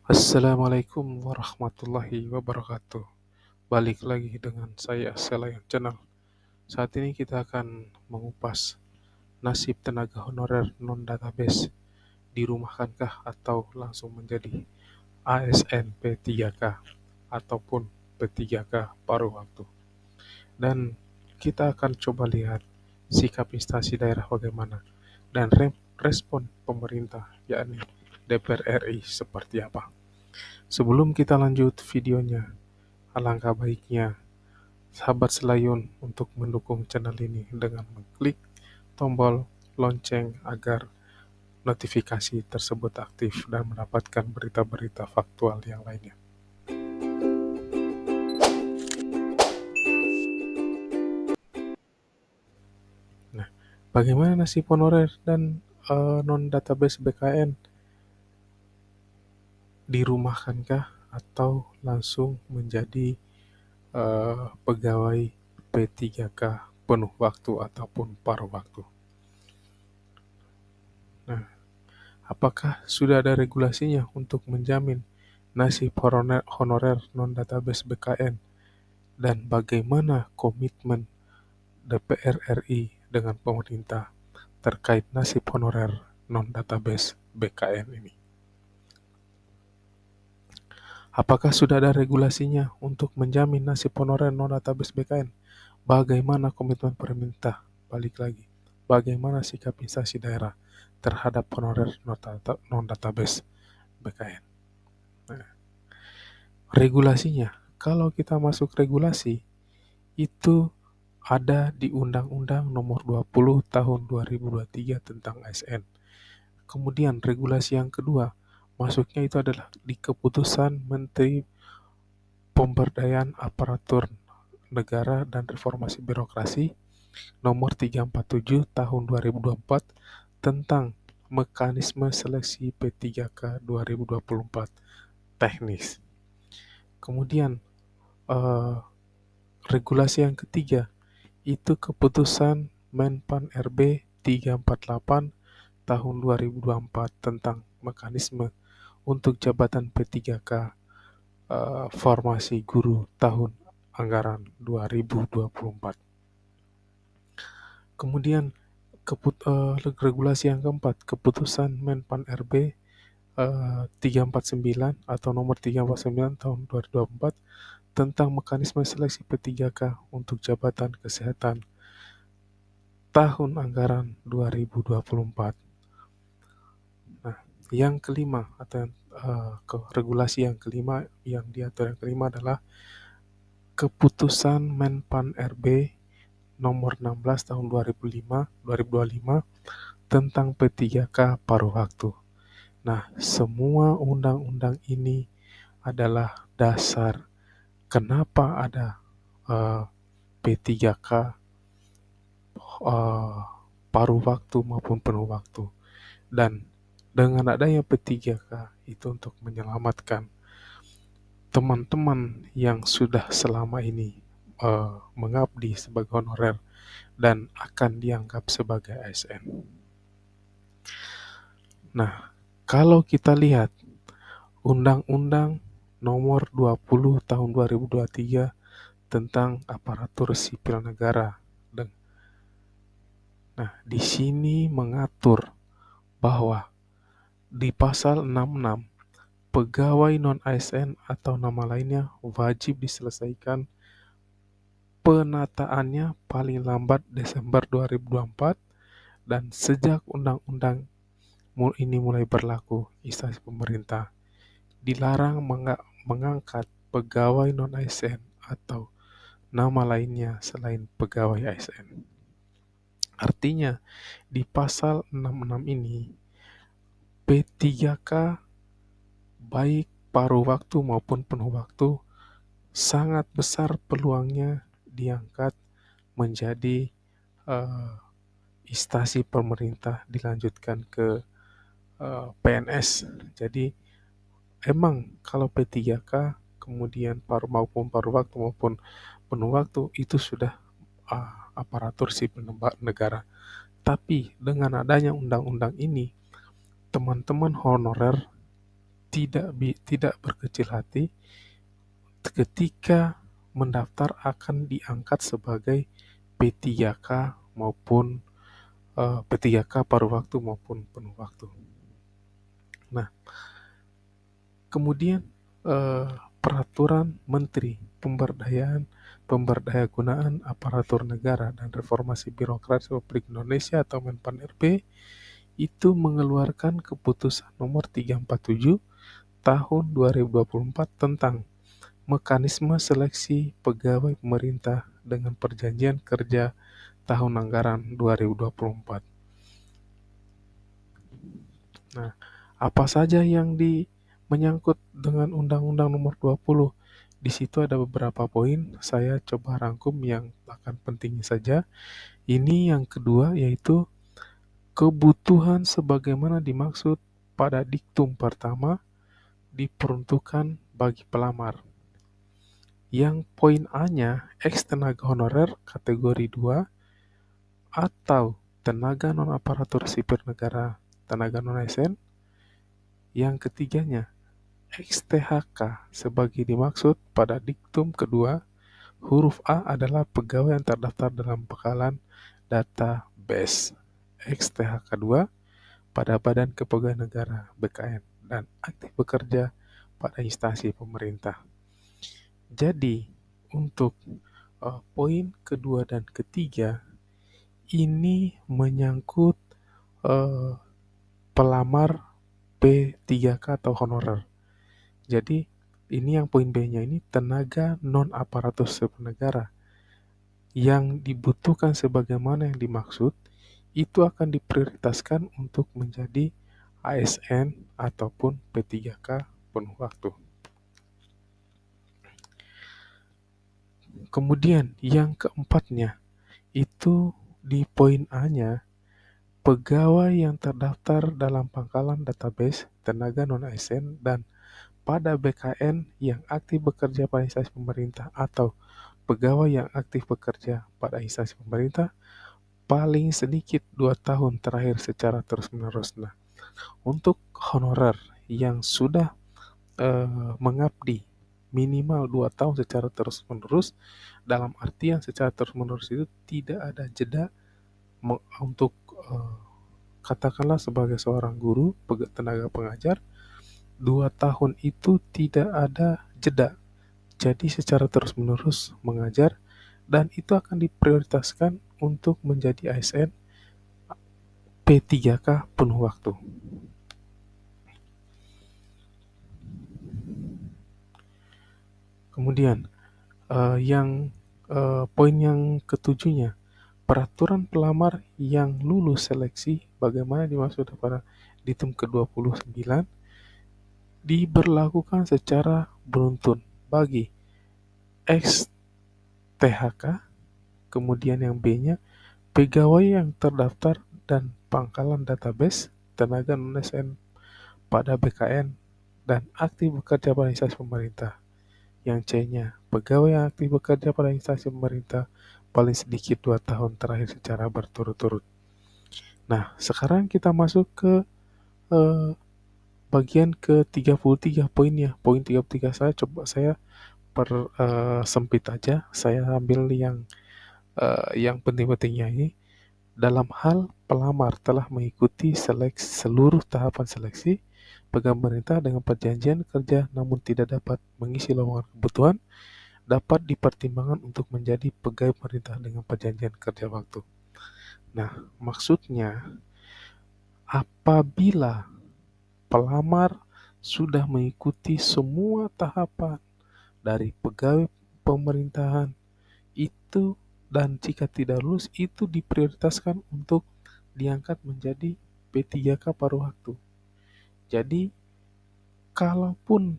Assalamualaikum warahmatullahi wabarakatuh. Balik lagi dengan saya Selayan Channel. Saat ini kita akan mengupas nasib tenaga honorer non-database. Dirumahkankah atau langsung menjadi ASN P3K ataupun P3K paruh waktu. Dan kita akan coba lihat sikap instansi daerah bagaimana dan respon pemerintah yakni DPR RI seperti apa. Sebelum kita lanjut videonya, alangkah baiknya sahabat Selayun untuk mendukung channel ini dengan mengklik tombol lonceng agar notifikasi tersebut aktif dan mendapatkan berita-berita faktual yang lainnya. Nah, bagaimana nasib honorer dan non-database BKN? Dirumahkankah atau langsung menjadi pegawai P3K penuh waktu ataupun paruh waktu? Nah, apakah sudah ada regulasinya untuk menjamin nasib honorer non-database BKN? Dan bagaimana komitmen DPR RI dengan pemerintah terkait nasib honorer non-database BKN ini? Apakah sudah ada regulasinya untuk menjamin nasib honorer non-database BKN? Bagaimana komitmen pemerintah? Balik lagi, bagaimana sikap instansi daerah terhadap honorer non-database BKN? Nah, regulasinya, kalau kita masuk regulasi, itu ada di Undang-Undang Nomor 20 Tahun 2023 tentang ASN. Kemudian regulasi yang kedua, masuknya itu adalah di Keputusan Menteri Pemberdayaan Aparatur Negara dan Reformasi Birokrasi Nomor 347 Tahun 2024 tentang Mekanisme Seleksi P3K 2024 teknis. Kemudian regulasi yang ketiga itu Keputusan Menpan RB 348 Tahun 2024 tentang mekanisme untuk jabatan P3K formasi guru tahun anggaran 2024. Kemudian regulasi yang keempat, Keputusan Menpan RB 349 atau nomor 349 tahun 2024 tentang mekanisme seleksi P3K untuk jabatan kesehatan tahun anggaran 2024. Nah, yang kelima atau regulasi yang kelima yang diatur yang kelima adalah Keputusan Menpan RB nomor 16 tahun 2025 tentang P3K paruh waktu. Nah, semua undang-undang ini adalah dasar kenapa ada P3K paruh waktu maupun penuh waktu. Dan dengan adanya P3K itu untuk menyelamatkan teman-teman yang sudah selama ini mengabdi sebagai honorer dan akan dianggap sebagai ASN. Nah, kalau kita lihat Undang-Undang Nomor 20 Tahun 2023 tentang Aparatur Sipil Negara. Nah, di sini mengatur bahwa di pasal 66 pegawai non-ASN atau nama lainnya wajib diselesaikan penataannya paling lambat Desember 2024 dan sejak undang-undang ini mulai berlaku, instansi pemerintah dilarang mengangkat pegawai non-ASN atau nama lainnya selain pegawai ASN. Artinya, di pasal 66 ini, P3K baik paruh waktu maupun penuh waktu sangat besar peluangnya diangkat menjadi instansi pemerintah dilanjutkan ke PNS. Jadi emang kalau P3K kemudian maupun paruh waktu maupun penuh waktu itu sudah aparatur sipil negara. Tapi dengan adanya undang-undang ini, teman-teman honorer tidak berkecil hati ketika mendaftar akan diangkat sebagai P3K maupun P3K paruh waktu maupun penuh waktu. Nah, kemudian Peraturan Menteri Pemberdayagunaan Aparatur Negara dan Reformasi Birokrasi Republik Indonesia atau Menpan RB itu mengeluarkan keputusan nomor 347 tahun 2024 tentang mekanisme seleksi pegawai pemerintah dengan perjanjian kerja tahun anggaran 2024. Nah, apa saja yang menyangkut dengan Undang-Undang Nomor 20? Di situ ada beberapa poin, saya coba rangkum yang akan pentingnya saja. Ini yang kedua yaitu kebutuhan sebagaimana dimaksud pada diktum pertama diperuntukkan bagi pelamar. Yang poin A-nya ex tenaga honorer kategori 2 atau tenaga non aparatur sipil negara tenaga non ASN. Yang ketiganya ex THK sebagai dimaksud pada diktum kedua. Huruf A adalah pegawai yang terdaftar dalam bekalan database ex THK 2 pada Badan Kepegawaian Negara (BKN) dan aktif bekerja pada instansi pemerintah. Jadi, untuk poin kedua dan ketiga ini menyangkut pelamar P3K atau honorer. Jadi, ini yang poin B-nya ini tenaga non aparatur sipil negara yang dibutuhkan sebagaimana yang dimaksud itu akan diprioritaskan untuk menjadi ASN ataupun P3K penuh waktu. Kemudian yang keempatnya itu di poin A-nya pegawai yang terdaftar dalam pangkalan database tenaga non ASN dan pada BKN yang aktif bekerja pada instansi pemerintah atau pegawai yang aktif bekerja pada instansi pemerintah paling sedikit 2 tahun terakhir secara terus-menerus. Nah, untuk honorer yang sudah mengabdi minimal 2 tahun secara terus-menerus, dalam artian secara terus-menerus itu tidak ada jeda untuk katakanlah sebagai seorang guru, tenaga pengajar, 2 tahun itu tidak ada jeda. Jadi secara terus-menerus mengajar dan itu akan diprioritaskan untuk menjadi ASN P3K penuh waktu. Kemudian poin yang ketujuhnya, peraturan pelamar yang lulus seleksi bagaimana dimaksud pada diktum ke-29 diberlakukan secara beruntun bagi ex THK, kemudian yang B-nya pegawai yang terdaftar dan pangkalan database tenaga non ASN pada BKN dan aktif bekerja pada instansi pemerintah. Yang C-nya, pegawai yang aktif bekerja pada instansi pemerintah paling sedikit 2 tahun terakhir secara berturut-turut. Nah, sekarang kita masuk ke bagian ke-33 poinnya. Poin 33 saya sempit aja. Saya ambil yang penting-pentingnya ini. Dalam hal pelamar telah mengikuti seluruh tahapan seleksi pegawai pemerintah dengan perjanjian kerja namun tidak dapat mengisi lowongan kebutuhan, dapat dipertimbangkan untuk menjadi pegawai pemerintah dengan perjanjian kerja waktu. Nah, maksudnya apabila pelamar sudah mengikuti semua tahapan dari pegawai pemerintahan itu dan jika tidak lulus itu diprioritaskan untuk diangkat menjadi P3K paruh waktu. Jadi kalaupun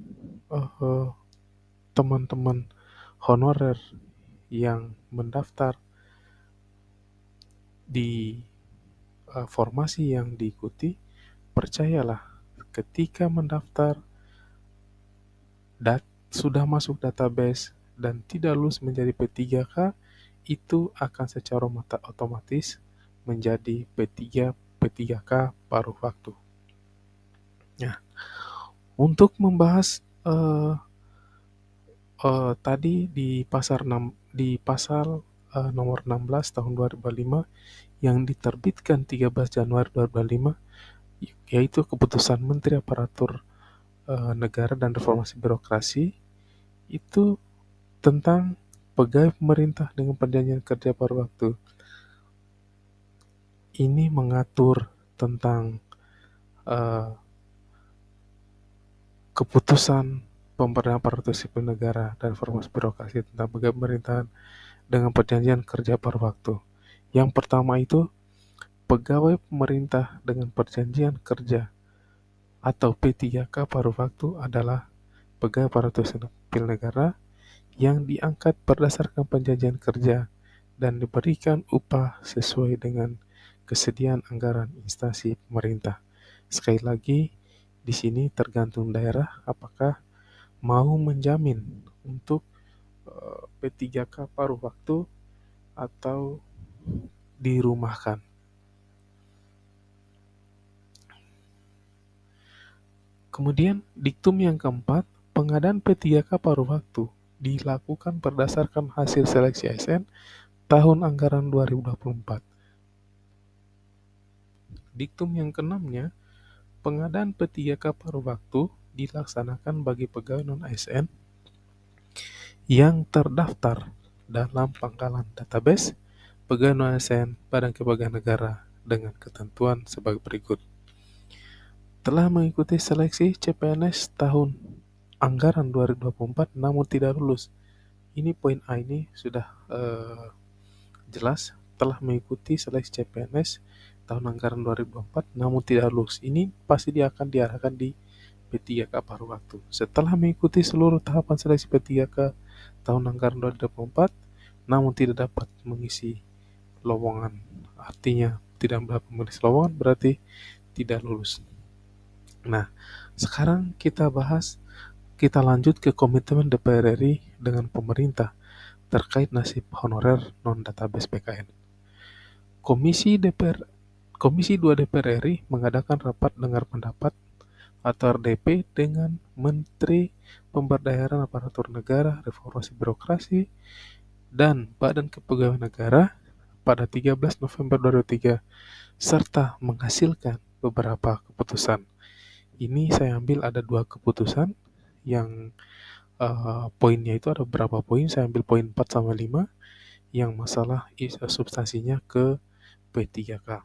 teman-teman honorer yang mendaftar di formasi yang diikuti, percayalah ketika mendaftar sudah masuk database dan tidak lulus menjadi P3K, itu akan secara otomatis menjadi P3K paruh waktu. Nah, Untuk membahas tadi di pasal nomor 16 tahun 2005 yang diterbitkan 13 Januari 2005, yaitu keputusan Menteri Aparatur Negara dan Reformasi Birokrasi, itu tentang pegawai pemerintah dengan perjanjian kerja paruh waktu. Ini mengatur tentang keputusan pemberdayaan aparatur sipil negara dan reformasi birokrasi tentang pegawai pemerintahan dengan perjanjian kerja paruh waktu. Yang pertama itu, pegawai pemerintah dengan perjanjian kerja atau P3K paruh waktu adalah pegawai aparatur sipil negara yang diangkat berdasarkan perjanjian kerja dan diberikan upah sesuai dengan kesediaan anggaran instansi pemerintah. Sekali lagi, di sini tergantung daerah apakah mau menjamin untuk P3K paruh waktu atau dirumahkan. Kemudian, diktum yang keempat, pengadaan P3K paruh waktu dilakukan berdasarkan hasil seleksi ASN tahun anggaran 2024. Diktum yang keenamnya, pengadaan P3K paruh waktu dilaksanakan bagi pegawai non-ASN yang terdaftar dalam pangkalan database pegawai non-ASN Badan Kepegawaian Negara dengan ketentuan sebagai berikut. Telah mengikuti seleksi CPNS tahun anggaran 2024 namun tidak lulus. Ini poin A ini sudah jelas, telah mengikuti seleksi CPNS tahun anggaran 2024 namun tidak lulus. Ini pasti dia akan diarahkan di P3K paruh waktu. Setelah mengikuti seluruh tahapan seleksi P3K tahun anggaran 2024 namun tidak dapat mengisi lowongan. Artinya tidak dapat mengisi lowongan berarti tidak lulus. Nah, sekarang kita lanjut ke komitmen DPR RI dengan pemerintah terkait nasib honorer non-database PKN. Komisi 2 DPR RI mengadakan rapat dengar pendapat atau RDP dengan Menteri Pemberdayaan Aparatur Negara, Reformasi Birokrasi, dan Badan Kepegawaian Negara pada 13 November 2003 serta menghasilkan beberapa keputusan. Ini saya ambil ada 2 keputusan yang poinnya itu ada beberapa poin, saya ambil poin 4 sama 5 yang masalah substansinya ke P3K.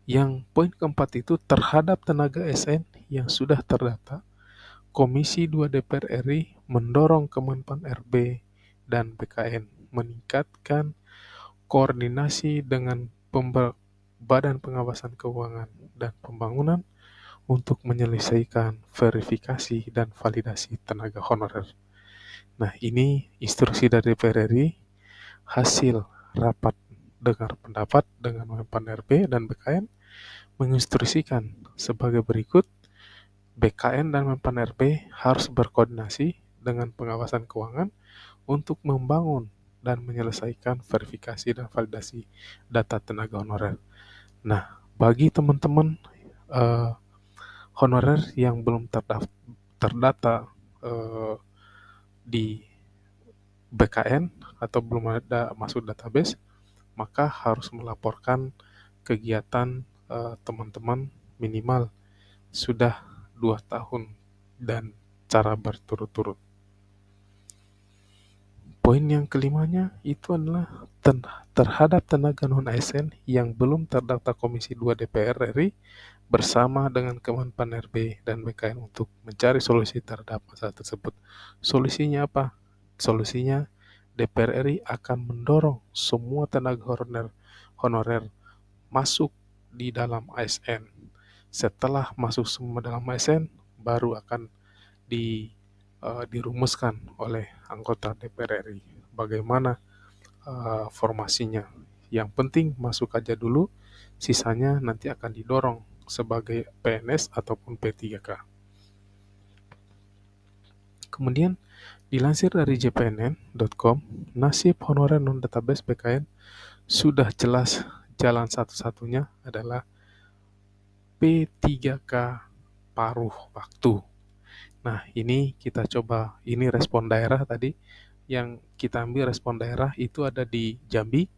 Yang poin keempat itu terhadap tenaga ASN yang sudah terdata, Komisi 2 DPR RI mendorong Kemenpan RB dan BKN meningkatkan koordinasi dengan Badan Pengawasan Keuangan dan Pembangunan untuk menyelesaikan verifikasi dan validasi tenaga honorer. Nah, ini instruksi dari DPR RI hasil rapat dengar pendapat dengan Kemenpan RB dan BKN menginstruksikan sebagai berikut. BKN dan Menpan RB harus berkoordinasi dengan pengawasan keuangan untuk membangun dan menyelesaikan verifikasi dan validasi data tenaga honorer. Nah, bagi teman-teman honorer yang belum terdata di BKN atau belum ada masuk database, maka harus melaporkan kegiatan teman-teman minimal sudah 2 tahun dan cara berturut-turut. Poin yang kelimanya itu adalah terhadap tenaga non-ASN yang belum terdaftar Komisi 2 DPR RI bersama dengan Kemenpan RB dan BKN untuk mencari solusi terhadap masalah tersebut. Solusinya apa? Solusinya DPR RI akan mendorong semua tenaga honorer masuk di dalam ASN. Setelah masuk semua dalam ASN, baru akan dirumuskan oleh anggota DPR RI bagaimana formasinya. Yang penting masuk aja dulu, sisanya nanti akan didorong sebagai PNS ataupun P3K. Kemudian dilansir dari jpnn.com, nasib honorer non-database PKN sudah jelas, jalan satu-satunya adalah P3K paruh waktu. Nah, ini kita coba, ini respon daerah tadi. Yang kita ambil respon daerah itu ada di Jambi,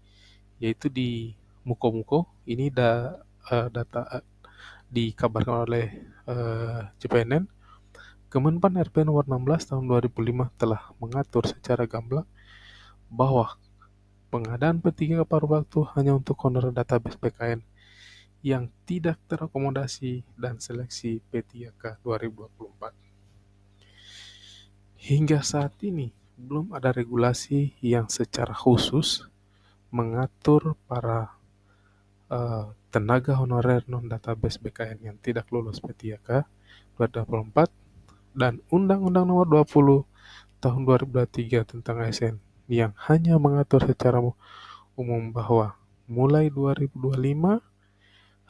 yaitu di Muko-Muko. Ini data dikabarkan oleh JPNN. Kemenpan RP nomor 16 tahun 2005 telah mengatur secara gamblang bahwa pengadaan P3K paruh waktu hanya untuk honorer database PKN yang tidak terakomodasi dan seleksi P3K 2024. Hingga saat ini, belum ada regulasi yang secara khusus mengatur para tenaga honorer non-database BKN yang tidak lulus P3K 2024 dan Undang-Undang Nomor 20 Tahun 2023 tentang ASN yang hanya mengatur secara umum bahwa mulai 2025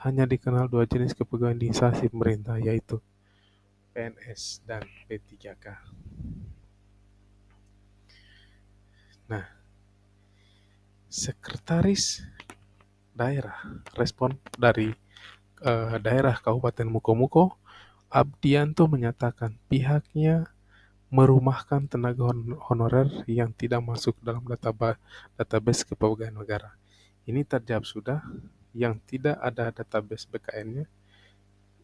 hanya dikenal dua jenis kepegawaian di instansi pemerintah, yaitu PNS dan P3K. Nah, sekretaris daerah, respon dari daerah Kabupaten Muko-Muko, Abdianto menyatakan pihaknya merumahkan tenaga honorer yang tidak masuk dalam database kepegawaian negara. Ini terjawab sudah, yang tidak ada database BKN-nya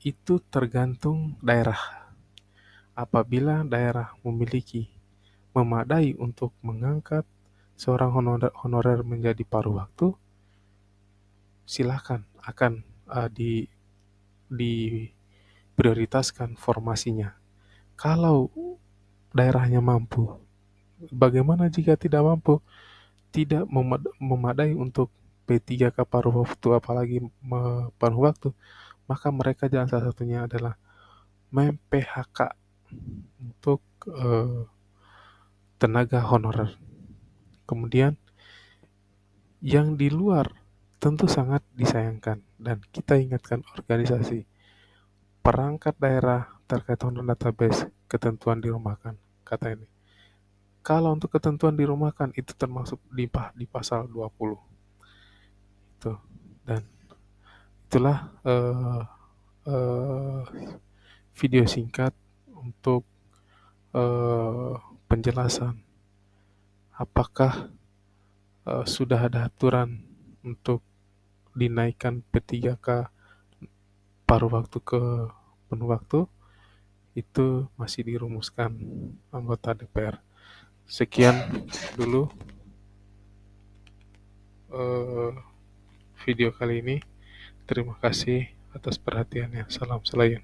itu tergantung daerah. Apabila daerah memiliki memadai untuk mengangkat seorang honorer menjadi paruh waktu, silakan akan diprioritaskan formasinya. Kalau daerahnya mampu, bagaimana jika tidak mampu? Tidak memadai untuk P3K paruh waktu, apalagi paruh waktu, maka mereka jalan salah satunya adalah mem-PHK untuk tenaga honorer. Kemudian yang di luar tentu sangat disayangkan, dan kita ingatkan organisasi perangkat daerah terkait honor database ketentuan dirumahkan. Kata ini, kalau untuk ketentuan dirumahkan itu termasuk di pasal 20 itu. Dan itulah video singkat untuk penjelasan apakah sudah ada aturan untuk dinaikkan P3K paruh waktu ke penuh waktu. Itu masih dirumuskan anggota DPR. Sekian dulu video kali ini. Terima kasih atas perhatiannya. Salam Selayan.